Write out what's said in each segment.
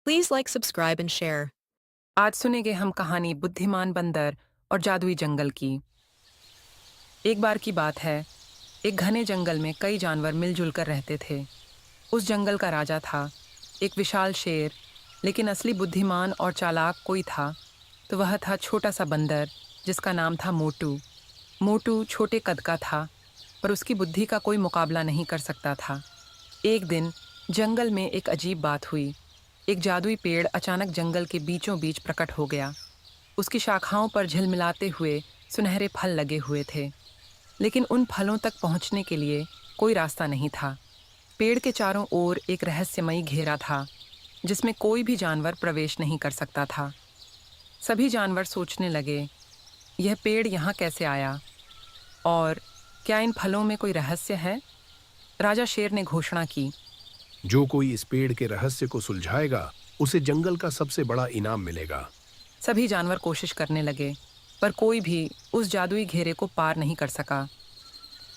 Please like, subscribe, and share. आज सुनेंगे हम कहानी बुद्धिमान बंदर और जादुई जंगल की। एक बार की बात है, एक घने जंगल में कई जानवर मिलजुल कर रहते थे। उस जंगल का राजा था, एक विशाल शेर। लेकिन असली बुद्धिमान और चालाक कोई था तो वह था छोटा सा बंदर जिसका नाम था मोटू। मोटू छोटे कद का था, पर उसकी बुद्धि का कोई मुकाबला नहीं कर सकता था। एक दिन जंगल में एक अजीब बात हुई। एक जादुई पेड़ अचानक जंगल के बीचों बीच प्रकट हो गया। उसकी शाखाओं पर झिलमिलाते हुए सुनहरे फल लगे हुए थे, लेकिन उन फलों तक पहुंचने के लिए कोई रास्ता नहीं था। पेड़ के चारों ओर एक रहस्यमयी घेरा था, जिसमें कोई भी जानवर प्रवेश नहीं कर सकता था। सभी जानवर सोचने लगे, यह पेड़ यहाँ कैसे आया और क्या इन फलों में कोई रहस्य है? राजा शेर ने घोषणा की। जो कोई इस पेड़ के रहस्य को सुलझाएगा, उसे जंगल का सबसे बड़ा इनाम मिलेगा। सभी जानवर कोशिश करने लगे, पर कोई भी उस जादुई घेरे को पार नहीं कर सका।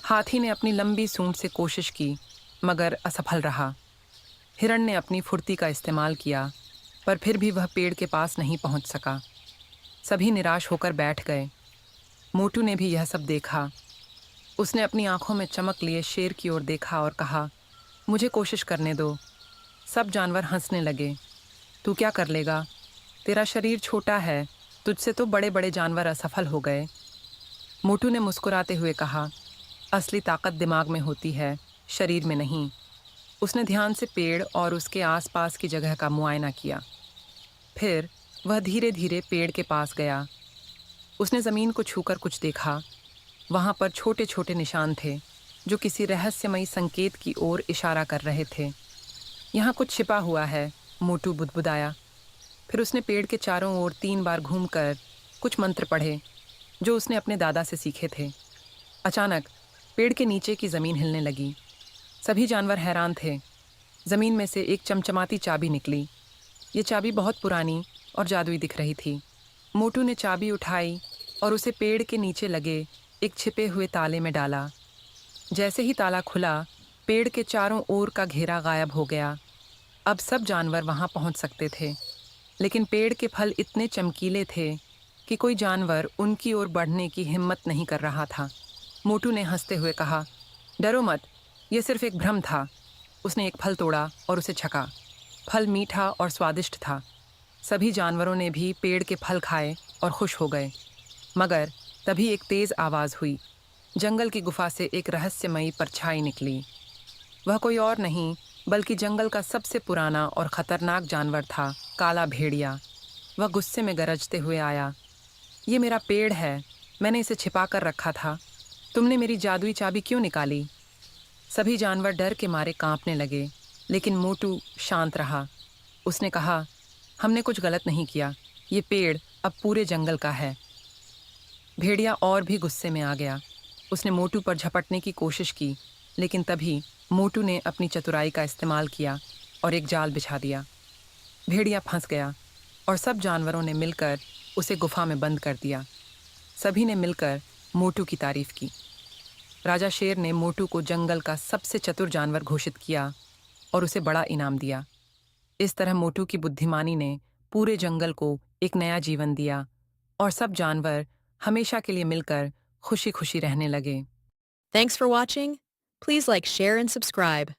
हाथी ने अपनी लंबी सूंड से कोशिश की, मगर असफल रहा। हिरण ने अपनी फुर्ती का इस्तेमाल किया, पर फिर भी वह पेड़ के पास नहीं पहुंच सका। सभी निराश होकर बैठ गए। मोटू ने भी यह सब देखा। उसने अपनी आंखों में चमक लिए शेर की ओर देखा और कहा, मुझे कोशिश करने दो। सब जानवर हंसने लगे। तू क्या कर लेगा? तेरा शरीर छोटा है, तुझसे तो बड़े बड़े जानवर असफल हो गए। मोटू ने मुस्कुराते हुए कहा, असली ताकत दिमाग में होती है, शरीर में नहीं। उसने ध्यान से पेड़ और उसके आसपास की जगह का मुआयना किया। फिर वह धीरे धीरे पेड़ के पास गया। उसने ज़मीन को छूकर कुछ देखा। वहाँ पर छोटे छोटे निशान थे, जो किसी रहस्यमयी संकेत की ओर इशारा कर रहे थे। यहाँ कुछ छिपा हुआ है, मोटू बुदबुदाया। फिर उसने पेड़ के चारों ओर 3 बार घूमकर कुछ मंत्र पढ़े, जो उसने अपने दादा से सीखे थे। अचानक पेड़ के नीचे की ज़मीन हिलने लगी। सभी जानवर हैरान थे। ज़मीन में से एक चमचमाती चाबी निकली। ये चाबी बहुत पुरानी और जादुई दिख रही थी। मोटू ने चाबी उठाई और उसे पेड़ के नीचे लगे एक छिपे हुए ताले में डाला। जैसे ही ताला खुला, पेड़ के चारों ओर का घेरा गायब हो गया। अब सब जानवर वहाँ पहुँच सकते थे, लेकिन पेड़ के फल इतने चमकीले थे कि कोई जानवर उनकी ओर बढ़ने की हिम्मत नहीं कर रहा था। मोटू ने हंसते हुए कहा, डरो मत, यह सिर्फ एक भ्रम था। उसने एक फल तोड़ा और उसे छका। फल मीठा और स्वादिष्ट था। सभी जानवरों ने भी पेड़ के फल खाए और खुश हो गए। मगर तभी एक तेज़ आवाज़ हुई। जंगल की गुफा से एक रहस्यमयी परछाई निकली। वह कोई और नहीं बल्कि जंगल का सबसे पुराना और ख़तरनाक जानवर था, काला भेड़िया। वह गुस्से में गरजते हुए आया। ये मेरा पेड़ है, मैंने इसे छिपा कर रखा था। तुमने मेरी जादुई चाबी क्यों निकाली? सभी जानवर डर के मारे कांपने लगे, लेकिन मोटू शांत रहा। उसने कहा, हमने कुछ गलत नहीं किया, ये पेड़ अब पूरे जंगल का है। भेड़िया और भी गुस्से में आ गया। उसने मोटू पर झपटने की कोशिश की, लेकिन तभी मोटू ने अपनी चतुराई का इस्तेमाल किया और एक जाल बिछा दिया। भेड़िया फंस गया और सब जानवरों ने मिलकर उसे गुफा में बंद कर दिया। सभी ने मिलकर मोटू की तारीफ की। राजा शेर ने मोटू को जंगल का सबसे चतुर जानवर घोषित किया और उसे बड़ा इनाम दिया। इस तरह मोटू की बुद्धिमानी ने पूरे जंगल को एक नया जीवन दिया और सब जानवर हमेशा के लिए मिलकर खुशी खुशी रहने लगे। Thanks for watching. Please like, share, and subscribe.